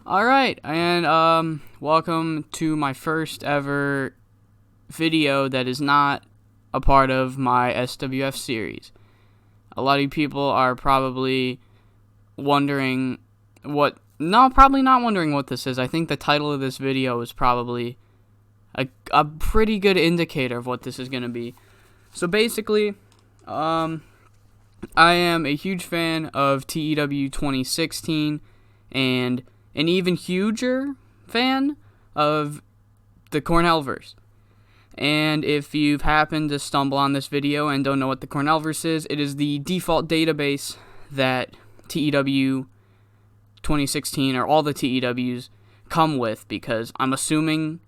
Alright, and welcome to my first ever video that is not a part of my SWF series. A lot of people are probably wondering probably not wondering what this is. I think the title of this video is probably a pretty good indicator of what this is going to be. So basically, I am a huge fan of TEW 2016 and an even huger fan of the Cornellverse. And if you've happened to stumble on this video and don't know what the Cornellverse is, it is the default database that TEW 2016 or all the TEWs come with, because I'm assuming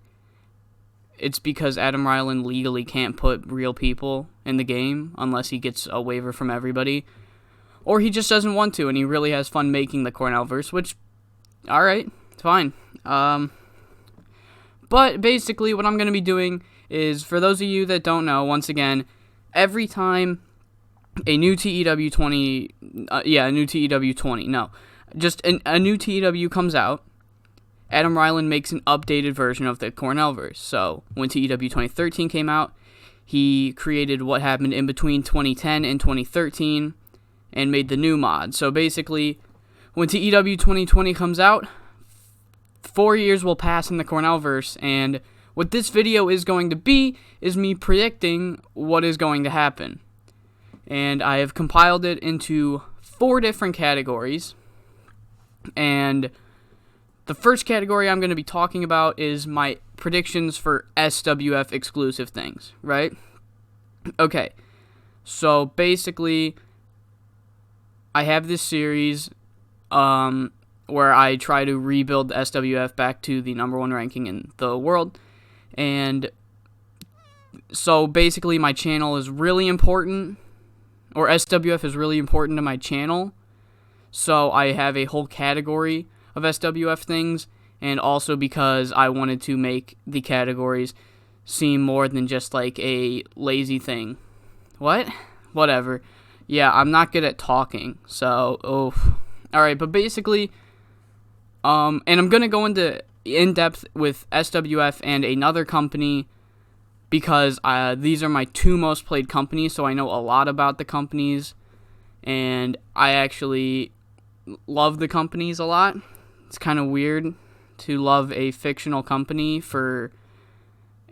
it's because Adam Ryland legally can't put real people in the game unless he gets a waiver from everybody, or he just doesn't want to and he really has fun making the Cornellverse, which, alright, it's fine. But basically what I'm going to be doing is, for those of you that don't know, once again, every time a new TEW 20 comes out, Adam Ryland makes an updated version of the Cornellverse. So when TEW 2013 came out, he created what happened in between 2010 and 2013 and made the new mod. So basically, when TEW 2020 comes out, 4 years will pass in the Cornellverse, and what this video is going to be is me predicting what is going to happen. And I have compiled it into 4 different categories, and the first category I'm going to be talking about is my predictions for SWF exclusive things, right? Okay, so basically, I have this series where I try to rebuild the SWF back to the #1 ranking in the world, and so basically my channel is really important, or SWF is really important to my channel, so I have a whole category of SWF things, and also because I wanted to make the categories seem more than just like a lazy thing. Whatever. Yeah, I'm not good at talking, so, Alright, but basically, and I'm going to go into in-depth with SWF and another company, because these are my 2 most played companies, so I know a lot about the companies, and I actually love the companies a lot. It's kind of weird to love a fictional company for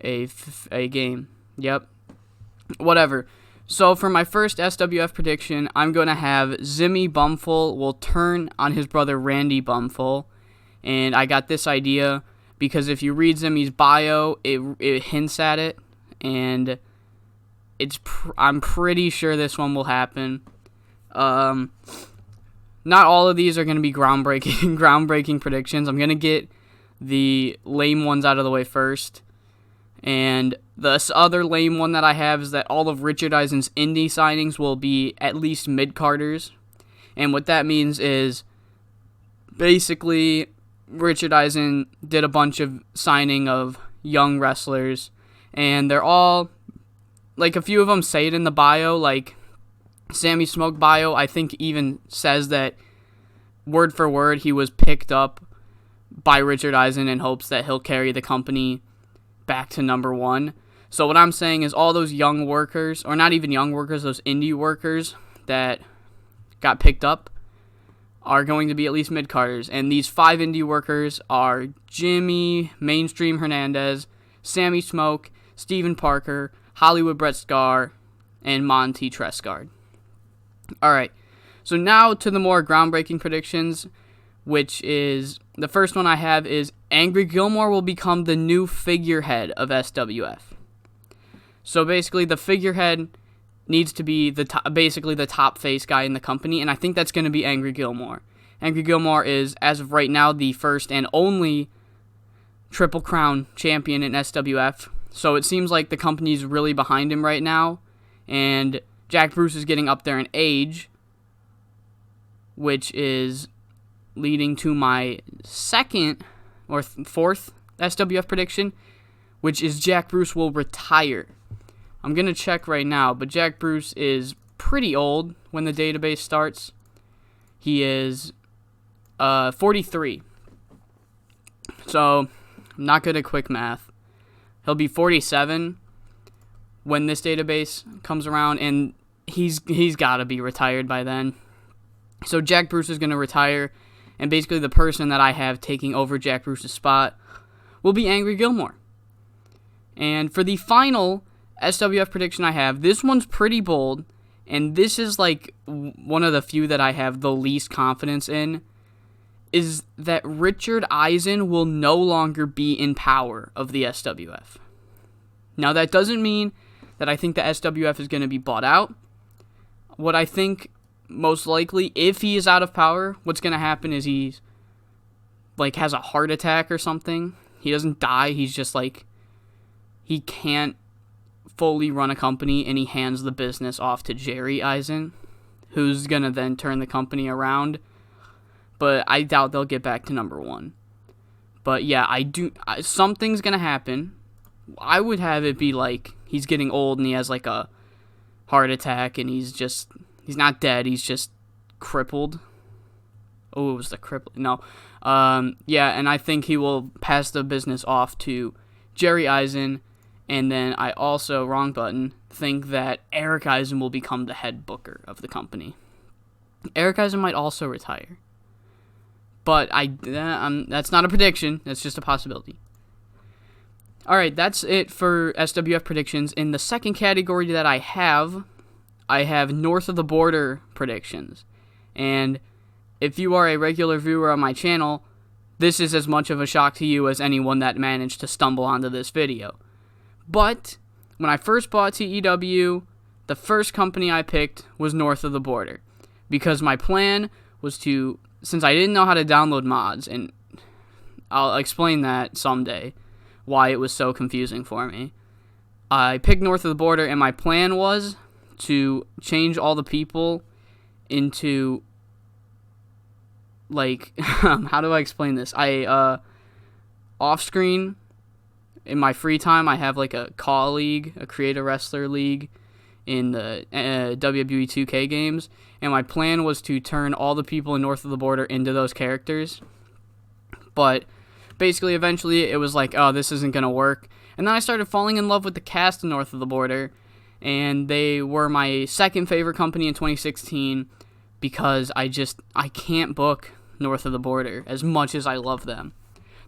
a game. Yep. Whatever. So for my first SWF prediction, I'm going to have Zimmy Bumful will turn on his brother Randy Bumful. And I got this idea because if you read Zimmy's bio, it hints at it. And I'm pretty sure this one will happen. Not all of these are going to be groundbreaking predictions. I'm going to get the lame ones out of the way first. And the other lame one that I have is that all of Richard Eisen's indie signings will be at least mid-carders. And what that means is, basically, Richard Eisen did a bunch of signing of young wrestlers, and they're all, like, a few of them say it in the bio, like Sammy Smoke bio, I think, even says that word for word he was picked up by Richard Eisen in hopes that he'll carry the company back to #1. So what I'm saying is all those young workers, or not even young workers, those indie workers that got picked up are going to be at least mid-carders. And these 5 indie workers are Jimmy Mainstream Hernandez, Sammy Smoke, Steven Parker, Hollywood Brett Scar, and Monty Trescard. Alright, so now to the more groundbreaking predictions, which is, the first one I have is Angry Gilmore will become the new figurehead of SWF. So basically, the figurehead needs to be basically the top face guy in the company, and I think that's going to be Angry Gilmore. Angry Gilmore is, as of right now, the first and only Triple Crown champion in SWF, so it seems like the company's really behind him right now, and Jack Bruce is getting up there in age, which is leading to my second or fourth SWF prediction, which is Jack Bruce will retire. I'm going to check right now, but Jack Bruce is pretty old when the database starts. He is 43. So, I'm not good at quick math. He'll be 47 when this database comes around, and he's got to be retired by then. So Jack Bruce is going to retire, and basically the person that I have taking over Jack Bruce's spot will be Angry Gilmore. And for the final SWF prediction I have, this one's pretty bold, and this is like one of the few that I have the least confidence in, is that Richard Eisen will no longer be in power of the SWF. Now, that doesn't mean that I think the SWF is going to be bought out. What I think most likely, if he is out of power, what's going to happen is he's like has a heart attack or something. He doesn't die. He's just like, he can't fully run a company, and he hands the business off to Jerry Eisen, who's going to then turn the company around. But I doubt they'll get back to number one. But yeah, something's going to happen. I would have it be like he's getting old and he has like a heart attack and he's not dead, he's just crippled. Oh, it was the cripple. No. Yeah, and I think he will pass the business off to Jerry Eisen. And then I also, wrong button, think that Eric Eisen will become the head booker of the company. Eric Eisen might also retire. But that's not a prediction. That's just a possibility. Alright, that's it for SWF predictions. In the second category that I have North of the Border predictions. And if you are a regular viewer on my channel, this is as much of a shock to you as anyone that managed to stumble onto this video. But when I first bought TEW, the first company I picked was North of the Border. Because my plan was to, since I didn't know how to download mods, and I'll explain that someday, why it was so confusing for me. I picked North of the Border, and my plan was to change all the people into, like, how do I explain this? Off-screen, in my free time, I have, like, a call league, a creator wrestler league in the WWE 2K games, and my plan was to turn all the people in North of the Border into those characters. But basically, eventually, it was like, oh, this isn't going to work. And then I started falling in love with the cast of North of the Border, and they were my second favorite company in 2016 because I can't book North of the Border as much as I love them.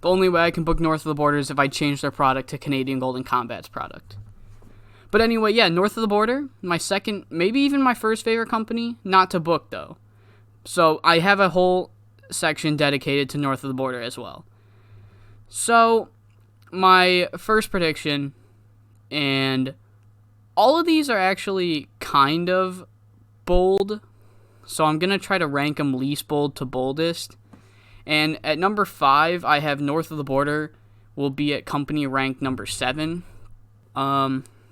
The only way I can book North of the Border is if I change their product to Canadian Golden Combat's product. But anyway, yeah, North of the Border, my second, maybe even my first favorite company, not to book though. So I have a whole section dedicated to North of the Border as well. So, my first prediction, and all of these are actually kind of bold, so I'm going to try to rank them least bold to boldest. And at number 5, I have North of the Border will be at company rank number 7.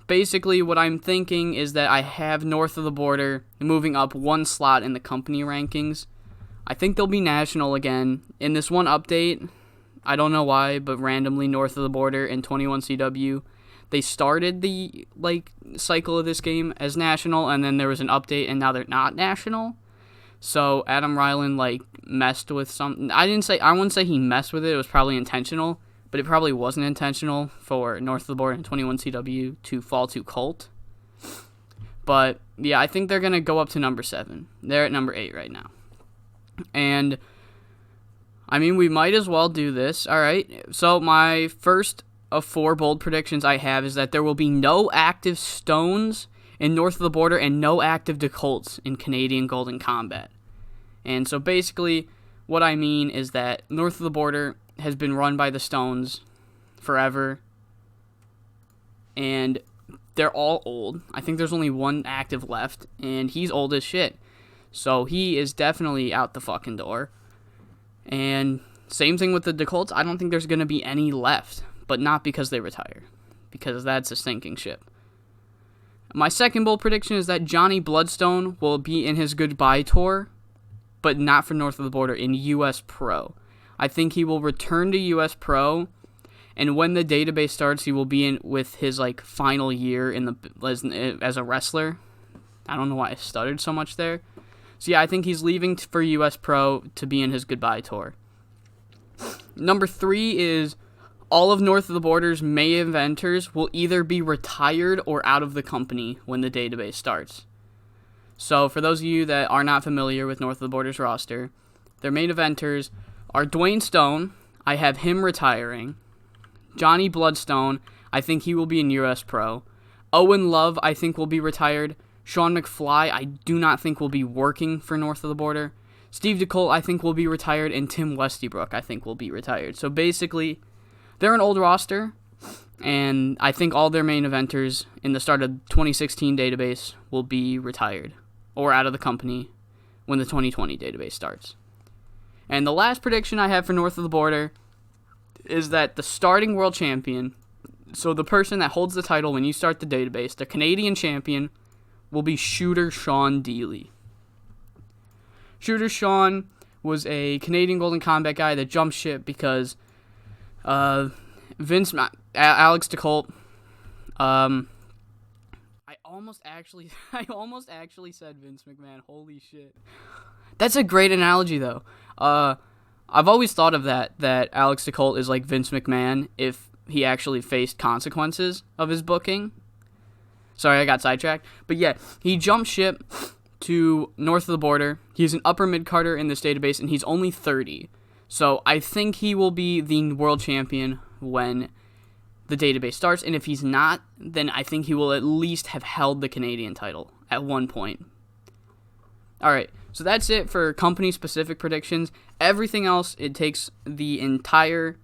Basically, what I'm thinking is that I have North of the Border moving up one slot in the company rankings. I think they'll be national again. In this one update, I don't know why, but randomly North of the Border and 21CW, they started the cycle of this game as national, and then there was an update, and now they're not national. So Adam Ryland messed with something. I wouldn't say he messed with it. It was probably intentional, but it probably wasn't intentional for North of the Border and 21CW to fall to Colt. But yeah, I think they're gonna go up to number 7. They're at number 8 right now, and I mean, we might as well do this. All right. So my first of 4 bold predictions I have is that there will be no active Stones in North of the Border and no active Decolts in Canadian Golden Combat. And so basically what I mean is that North of the Border has been run by the Stones forever, and they're all old. I think there's only one active left, and he's old as shit. So he is definitely out the fucking door. And same thing with the Decolts. I don't think there's going to be any left, but not because they retire, because that's a sinking ship. My second bold prediction is that Johnny Bloodstone will be in his goodbye tour, but not for North of the Border, in US Pro. I think he will return to US Pro, and when the database starts, he will be in with his final year in as a wrestler. I don't know why I stuttered so much there. So yeah, I think he's leaving for US Pro to be in his goodbye tour. Number 3 is all of North of the Border's main eventers will either be retired or out of the company when the database starts. So for those of you that are not familiar with North of the Border's roster, their main eventers are Dwayne Stone. I have him retiring. Johnny Bloodstone, I think he will be in US Pro. Owen Love, I think will be retired. Sean McFly, I do not think will be working for North of the Border. Steve DeColt, I think will be retired. And Tim Westybrook, I think will be retired. So basically, they're an old roster, and I think all their main eventers in the start of 2016 database will be retired or out of the company when the 2020 database starts. And the last prediction I have for North of the Border is that the starting world champion, so the person that holds the title when you start the database, the Canadian champion, will be Shooter Sean Deely. Shooter Sean was a Canadian Golden Combat guy that jumped ship because Alex DeColt. I almost actually said Vince McMahon. Holy shit. That's a great analogy, though. I've always thought of that Alex DeColt is like Vince McMahon if he actually faced consequences of his booking. Sorry, I got sidetracked. But yeah, he jumped ship to North of the Border. He's an upper mid-carder in this database, and he's only 30. So I think he will be the world champion when the database starts. And if he's not, then I think he will at least have held the Canadian title at one point. All right, so that's it for company-specific predictions. Everything else, it takes the entire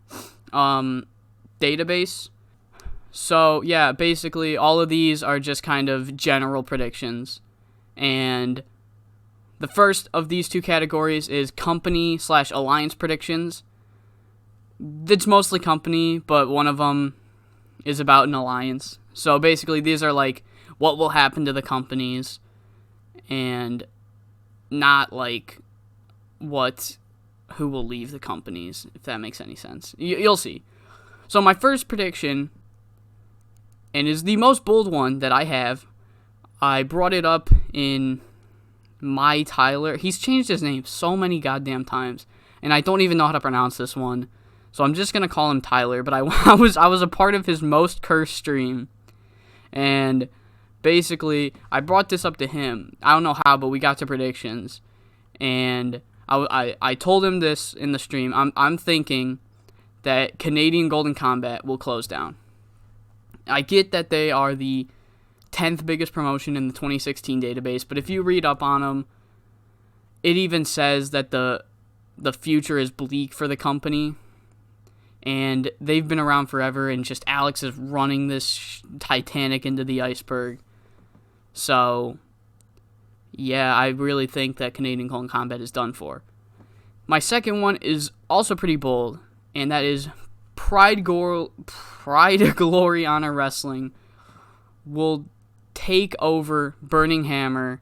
database. So, yeah, basically, all of these are just kind of general predictions. And the first of these two categories is company/alliance predictions. It's mostly company, but one of them is about an alliance. So, basically, these are like what will happen to the companies and not like who will leave the companies, if that makes any sense. You'll see. So my first prediction, and is the most bold one that I have, I brought it up in my Tyler. He's changed his name so many goddamn times, and I don't even know how to pronounce this one. So I'm just gonna call him Tyler. But I was a part of his most cursed stream, and basically I brought this up to him. I don't know how, but we got to predictions, and I told him this in the stream. I'm thinking that Canadian Golden Combat will close down. I get that they are the 10th biggest promotion in the 2016 database, but if you read up on them, it even says that the future is bleak for the company, and they've been around forever, and just Alex is running this Titanic into the iceberg. So, yeah, I really think that Canadian Golden Combat is done for. My second one is also pretty bold, and that is Pride of Glory Honor Wrestling will take over Burning Hammer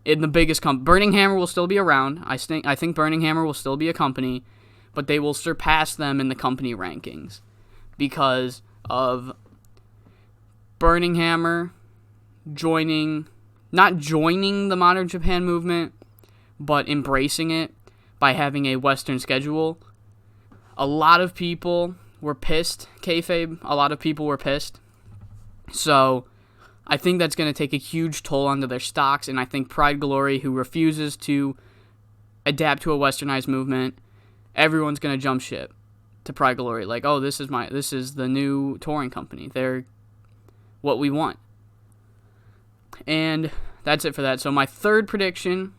in the biggest company. Burning Hammer will still be around. I think Burning Hammer will still be a company, but they will surpass them in the company rankings because of Burning Hammer not joining the Modern Japan movement, but embracing it by having a Western schedule. A lot of people were pissed, kayfabe. A lot of people were pissed. So I think that's going to take a huge toll onto their stocks, and I think Pride Glory, who refuses to adapt to a westernized movement, everyone's going to jump ship to Pride Glory. Like, oh, this is the new touring company. They're what we want. And that's it for that. So my third prediction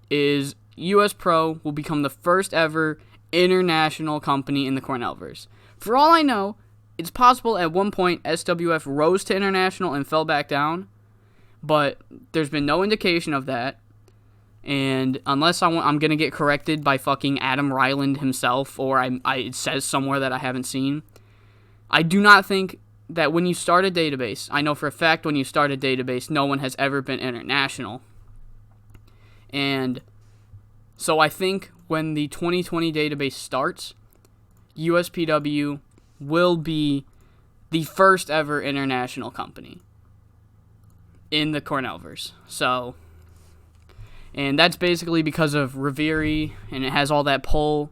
is US Pro will become the first ever international company in the Cornellverse. For all I know, it's possible at one point SWF rose to international and fell back down, but there's been no indication of that. And unless I'm going to get corrected by fucking Adam Ryland himself, or it says somewhere that I haven't seen, I do not think that when you start a database, I know for a fact when you start a database, no one has ever been international. And so I think when the 2020 database starts, USPW will be the first ever international company in the Cornellverse. So, and that's basically because of Revere, and it has all that pull,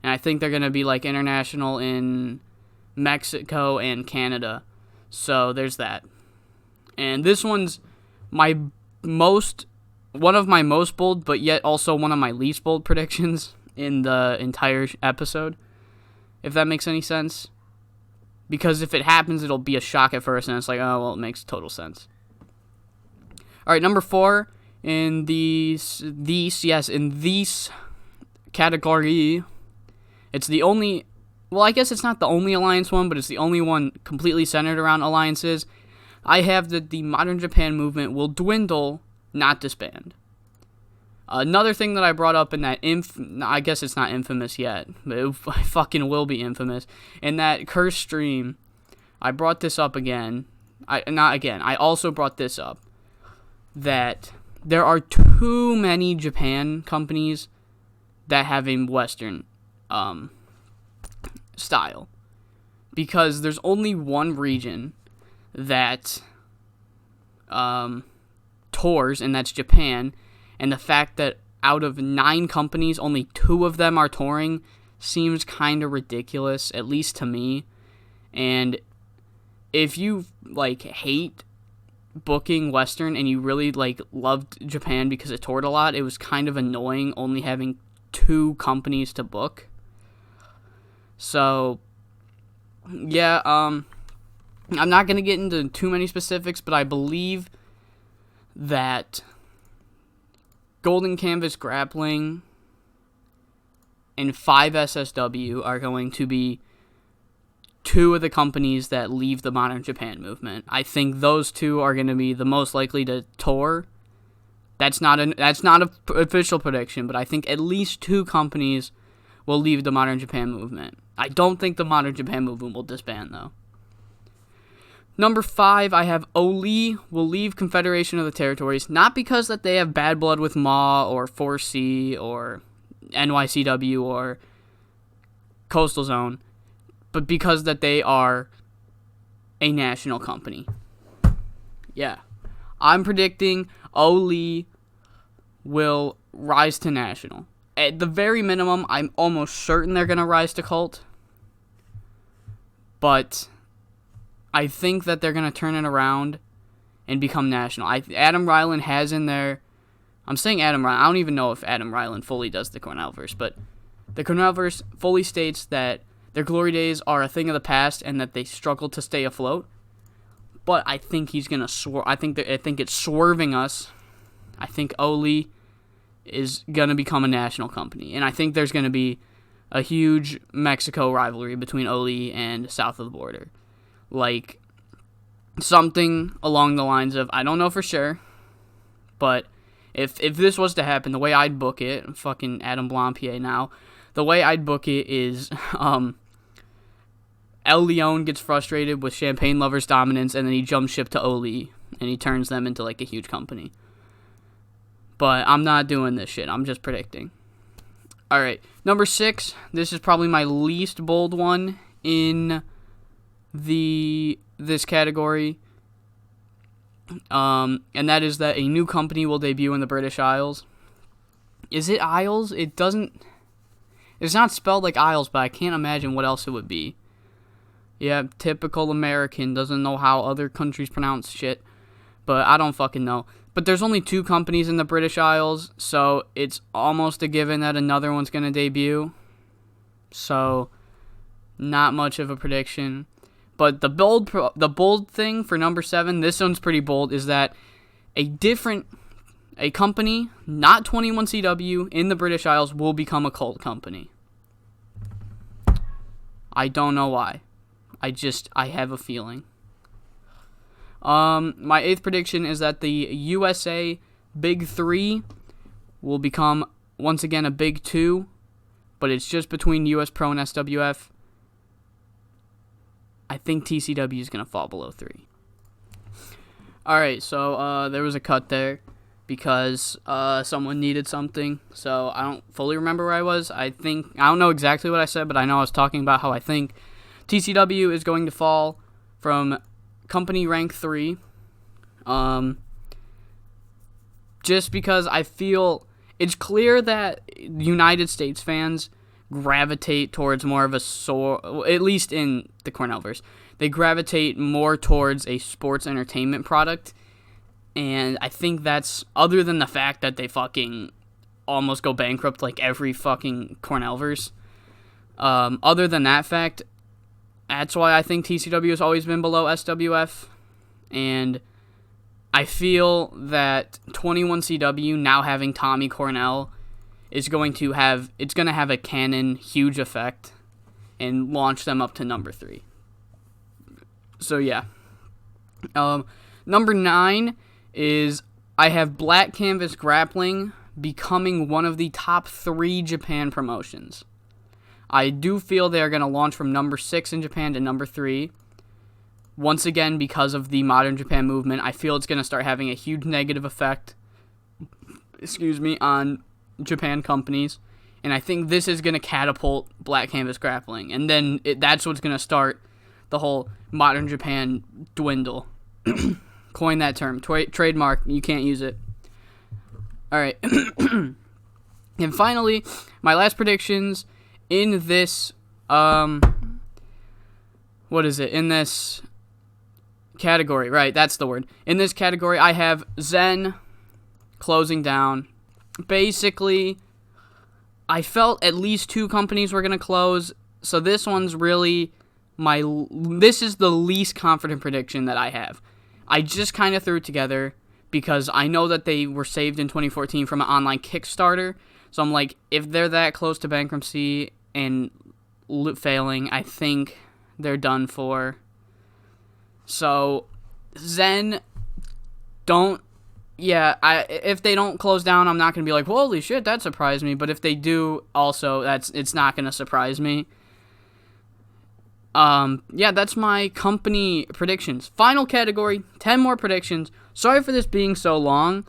And I think they're going to be like international in Mexico and Canada. So there's that. And this one's one of my most bold, but yet also one of my least bold predictions in the entire episode, if that makes any sense. Because if it happens, it'll be a shock at first, and it's like, oh, well, it makes total sense. All right, number 4 in these category, it's the only, well, I guess it's not the only alliance one, but it's the only one completely centered around alliances. I have that the modern Japan movement will dwindle, not disband. Another thing that I brought up in that I guess it's not infamous yet, but it fucking will be infamous. In that cursed stream, I brought this up again. I also brought this up, that there are too many Japan companies that have a Western style. Because there's only one region that tours, and that's Japan. And the fact that out of 9 companies, only 2 of them are touring seems kind of ridiculous, at least to me. And if you, like, hate booking Western and you really, like, loved Japan because it toured a lot, it was kind of annoying only having 2 companies to book. So, yeah, I'm not going to get into too many specifics, but I believe that Golden Canvas Grappling and 5 SSW are going to be 2 of the companies that leave the modern Japan movement. I think those 2 are going to be the most likely to tour. That's not an official prediction, but I think at least 2 companies will leave the modern Japan movement. I don't think the modern Japan movement will disband, though. Number 5, I have Oli will leave Confederation of the Territories, not because that they have bad blood with MAW or 4C or NYCW or Coastal Zone, but because that they are a national company. Yeah. I'm predicting Oli will rise to national. At the very minimum, I'm almost certain they're going to rise to cult. But I think that they're going to turn it around and become national. Adam Ryland has in there, I'm saying Adam Ryland, I don't even know if Adam Ryland fully does the Cornellverse, but the Cornellverse fully states that their glory days are a thing of the past and that they struggle to stay afloat. But I think he's going to I think it's swerving us. I think Oli is going to become a national company. And I think there's going to be a huge Mexico rivalry between Oli and south of the border. Like, something along the lines of, I don't know for sure, but if this was to happen, the way I'd book it, I'm fucking Adam Blampier now, the way I'd book it is, El Leon gets frustrated with Champagne Lovers' dominance, and then he jumps ship to Oli, and he turns them into, like, a huge company. But I'm not doing this shit, I'm just predicting. Alright, number 6, this is probably my least bold one in this category, and that is that a new company will debut in the British Isles. Is it Isles? It's not spelled like Isles, but I can't imagine what else it would be. Yeah, typical American, doesn't know how other countries pronounce shit, but I don't fucking know. But there's only 2 companies in the British Isles, so it's almost a given that another one's going to debut. So, not much of a prediction. But the bold thing for number 7, this one's pretty bold, is that a company, not 21CW, in the British Isles will become a cult company. I don't know why. I have a feeling. My 8th prediction is that the USA Big 3 will become, once again, a Big 2, but it's just between US Pro and SWF. I think TCW is going to fall below 3. Alright, so there was a cut there because someone needed something, so I don't fully remember where I was. I don't know exactly what I said, but I know I was talking about how I think TCW is going to fall from company rank 3, just because I feel it's clear that United States fans gravitate towards more of at least in the Cornellverse, they gravitate more towards a sports entertainment product. And I think that's, other than the fact that they fucking almost go bankrupt like every fucking Cornellverse, other than that fact, that's why I think TCW has always been below SWF. And I feel that 21CW, now having Tommy Cornell, is going to have a canon huge effect and launch them up to number 3. So yeah. Number 9 is I have Black Canvas Grappling becoming one of the top 3 Japan promotions. I do feel they're going to launch from number 6 in Japan to number 3. Once again, because of the modern Japan movement, I feel it's going to start having a huge negative effect, on Japan companies. And I think this is going to catapult Black Canvas Grappling. And then that's what's going to start the whole modern Japan dwindle. Coin that term. Trademark. You can't use it. All right. And finally, my last predictions in this, in this category, right, that's the word. In this category, I have Zen closing down. Basically, I felt at least 2 companies were going to close, so this one's really this is the least confident prediction that I have. I just kind of threw it together because I know that they were saved in 2014 from an online Kickstarter, so I'm like, if they're that close to bankruptcy and failing, I think they're done for. So, Zen, if they don't close down, I'm not going to be like, holy shit, that surprised me. But if they do, also, it's not going to surprise me. That's my company predictions. Final category, 10 more predictions. Sorry for this being so long.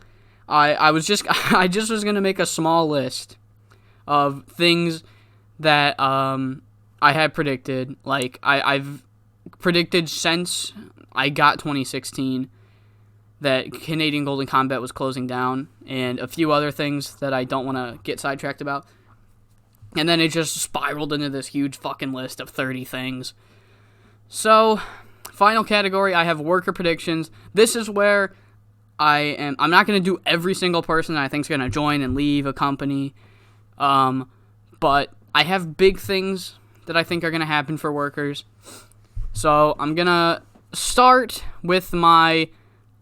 I just was going to make a small list of things that I had predicted. Like, I've predicted since I got 2016 that Canadian Golden Combat was closing down, and a few other things that I don't want to get sidetracked about. And then it just spiraled into this huge fucking list of 30 things. So, final category, I have worker predictions. This is where I'm not going to do every single person that I think is going to join and leave a company. But I have big things that I think are going to happen for workers. So, I'm going to start with my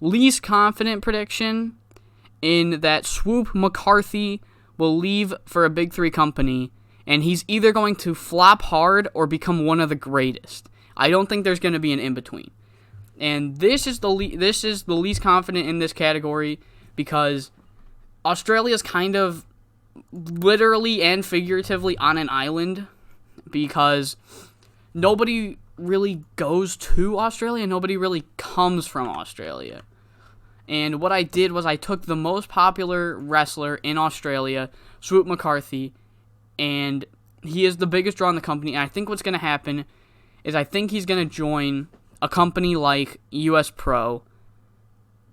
least confident prediction in that Swoop McCarthy will leave for a Big 3 company, and he's either going to flop hard or become one of the greatest. I don't think there's going to be an in-between. And this is the least confident in this category because Australia's kind of literally and figuratively on an island because nobody really goes to Australia, nobody really comes from Australia. And what I did was I took the most popular wrestler in Australia, Swoop McCarthy, and he is the biggest draw in the company. And I think what's going to happen is I think he's going to join a company like US Pro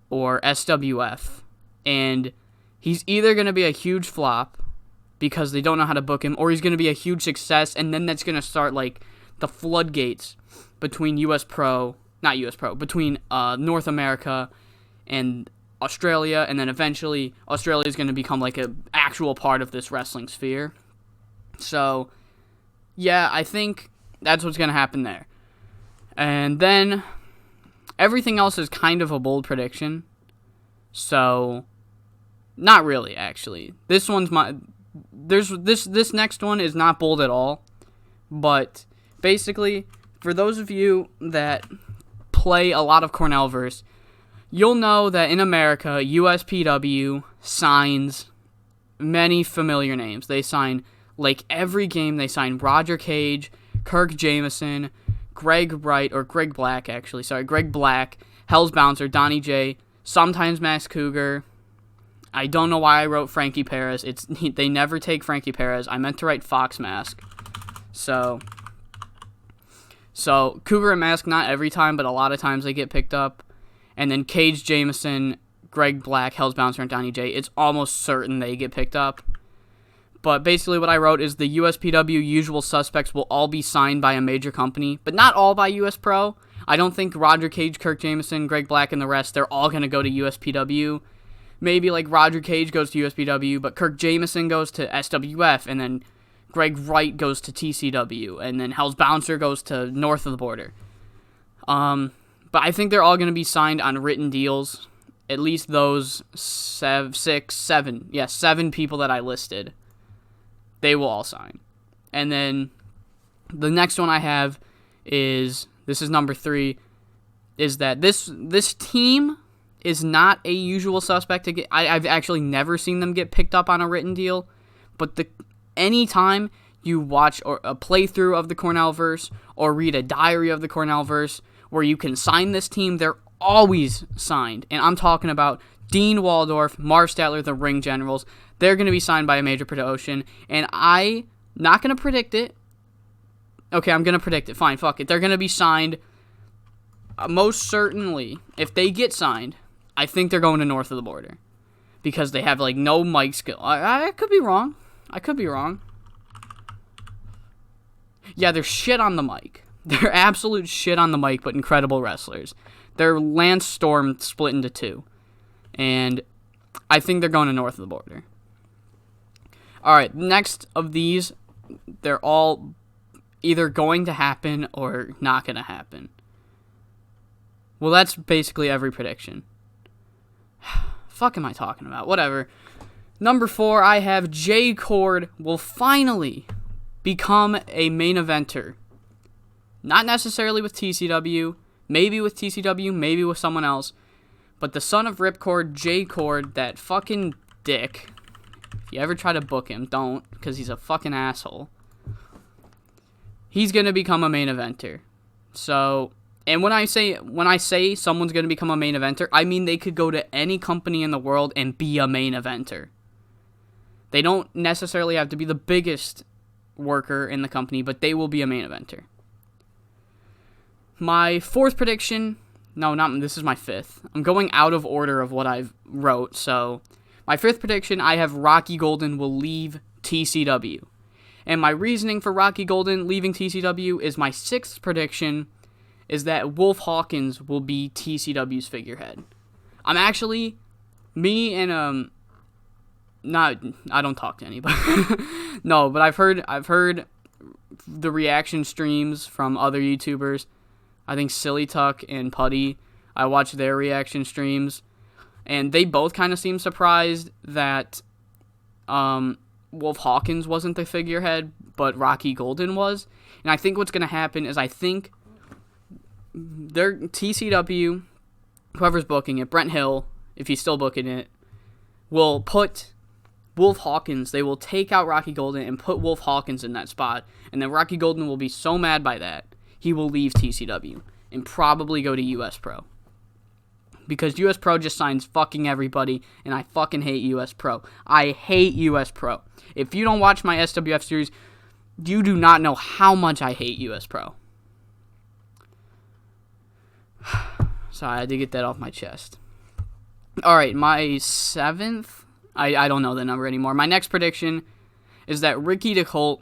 or SWF, and he's either going to be a huge flop because they don't know how to book him, or he's going to be a huge success, and then that's going to start like the floodgates between between North America and Australia, and then eventually Australia is going to become like an actual part of this wrestling sphere. So, yeah, I think that's what's going to happen there. And then everything else is kind of a bold prediction. So, not really, actually. This next one is not bold at all. But basically, for those of you that play a lot of Cornellverse, you'll know that in America, USPW signs many familiar names. They sign, like every game, they sign Roger Cage, Kirk Jameson, Greg Black, Hell's Bouncer, Donnie J, sometimes Max Cougar. I don't know why I wrote Frankie Perez. They never take Frankie Perez. I meant to write Fox Mask. So Cougar and Mask, not every time, but a lot of times they get picked up. And then Cage, Jameson, Greg Black, Hell's Bouncer, and Donnie J, it's almost certain they get picked up. But basically what I wrote is the USPW usual suspects will all be signed by a major company, but not all by US Pro. I don't think Roger Cage, Kirk Jameson, Greg Black, and the rest, they're all going to go to USPW. Maybe like Roger Cage goes to USPW, but Kirk Jameson goes to SWF, and then Greg Wright goes to TCW, and then Hell's Bouncer goes to north of the border. But I think they're all going to be signed on written deals. At least those seven people that I listed. They will all sign. And then the next one I have is, this is number 3, is that this team is not a usual suspect to get. I've actually never seen them get picked up on a written deal, but anytime you watch a playthrough of the Cornellverse or read a diary of the Cornellverse where you can sign this team, they're always signed. And I'm talking about Dean Waldorf, Marv Statler, the Ring Generals. They're going to be signed by a major promotion, and I'm not going to predict it. Okay, I'm going to predict it. Fine, fuck it. They're going to be signed. Most certainly, if they get signed, I think they're going to north of the border. Because they have, like, no mic skill. I could be wrong. Yeah, they're shit on the mic. They're absolute shit on the mic, but incredible wrestlers. They're Lance Storm split into 2. And I think they're going to north of the border. Alright, next of these, they're all either going to happen or not going to happen. Well, that's basically every prediction. Fuck am I talking about? Whatever. Number 4, I have Jay Cord will finally become a main eventer. Not necessarily with TCW, maybe with TCW, maybe with someone else. But the son of Ripcord, Jay Cord, that fucking dick. If you ever try to book him, don't, because he's a fucking asshole. He's going to become a main eventer. So, and when I say someone's going to become a main eventer, I mean they could go to any company in the world and be a main eventer. They don't necessarily have to be the biggest worker in the company, but they will be a main eventer. My 4th prediction, this is my 5th. I'm going out of order of what I've wrote, so my 5th prediction, I have Rocky Golden will leave TCW. And my reasoning for Rocky Golden leaving TCW is my 6th prediction is that Wolf Hawkins will be TCW's figurehead. I'm actually, I don't talk to anybody. No, but I've heard the reaction streams from other YouTubers. I think Silly Tuck and Putty, I watched their reaction streams, and they both kind of seemed surprised that Wolf Hawkins wasn't the figurehead, but Rocky Golden was. And I think what's going to happen is I think their TCW, whoever's booking it, Brent Hill, if he's still booking it, will put Wolf Hawkins, they will take out Rocky Golden and put Wolf Hawkins in that spot, and then Rocky Golden will be so mad by that, he will leave TCW and probably go to US Pro. Because US Pro just signs fucking everybody, and I fucking hate US Pro. I hate US Pro. If you don't watch my SWF series, you do not know how much I hate US Pro. Sorry, I had to get that off my chest. Alright, my 7th, I don't know the number anymore. My next prediction is that Ricky DeColt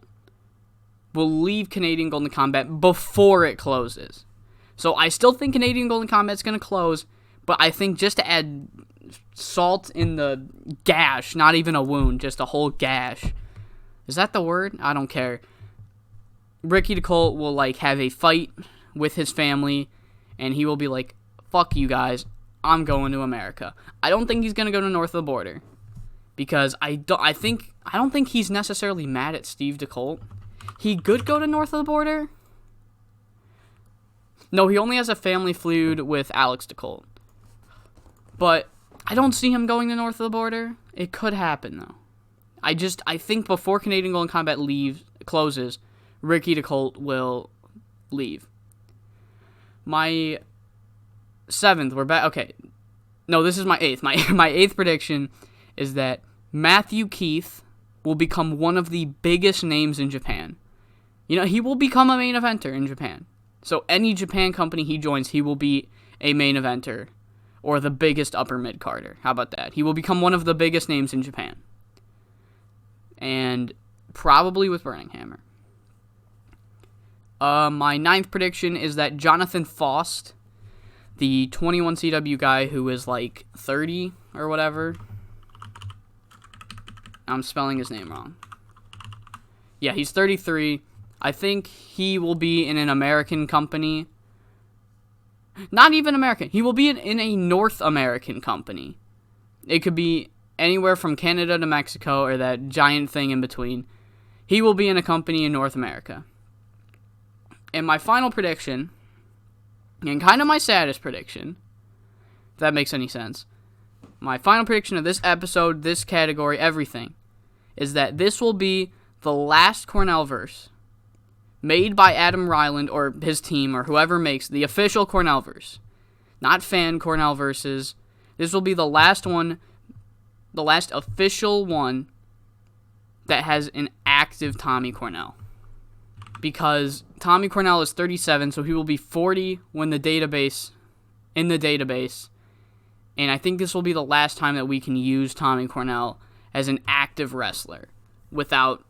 will leave Canadian Golden Combat before it closes. So I still think Canadian Golden Combat's going to close, but I think just to add salt in the gash, not even a wound, just a whole gash. Is that the word? I don't care. Ricky DeColt will have a fight with his family, and he will be like, fuck you guys, I'm going to America. I don't think he's going to go to north of the border, because I don't think he's necessarily mad at Steve DeColt. He could go to north of the border. No, he only has a family feud with Alex DeColt. But I don't see him going to north of the border. It could happen, though. I think before Canadian Golden Combat closes, Ricky DeColt will leave. My 7th, we're back. Okay. No, this is my 8th. My 8th prediction is that Matthew Keith will become one of the biggest names in Japan. He will become a main eventer in Japan. So any Japan company he joins, he will be a main eventer or the biggest upper mid-carder. How about that? He will become one of the biggest names in Japan. and probably with Burning Hammer. My 9th prediction is that Jonathan Faust, the 21CW guy who is like 30 or whatever. I'm spelling his name wrong. Yeah, he's 33. I think he will be in an American company. Not even American. He will be in a North American company. It could be anywhere from Canada to Mexico or that giant thing in between. He will be in a company in North America. And my final prediction, and kind of my saddest prediction, if that makes any sense, my final prediction of this episode, this category, everything, is that this will be the last Cornellverse made by Adam Ryland or his team or whoever makes the official Cornellverse. Not fan Cornellverses. This will be the last one, the last official one that has an active Tommy Cornell. Because Tommy Cornell is 37, so he will be 40 when in the database. And I think this will be the last time that we can use Tommy Cornell as an active wrestler without,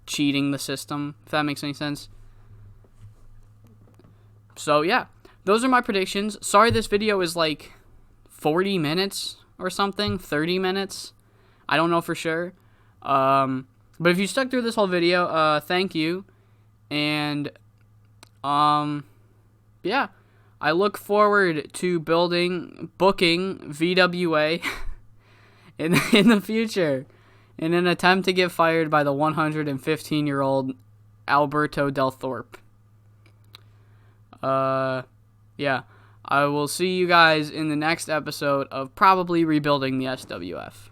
cheating the system, if that makes any sense. So, yeah, those are my predictions. Sorry this video is like 40 minutes or something, 30 minutes. I don't know for sure. But if you stuck through this whole video, thank you. And, yeah, I look forward to booking VWA in the future in an attempt to get fired by the 115-year-old Alberto Del Thorpe. Yeah, I will see you guys in the next episode of probably rebuilding the SWF.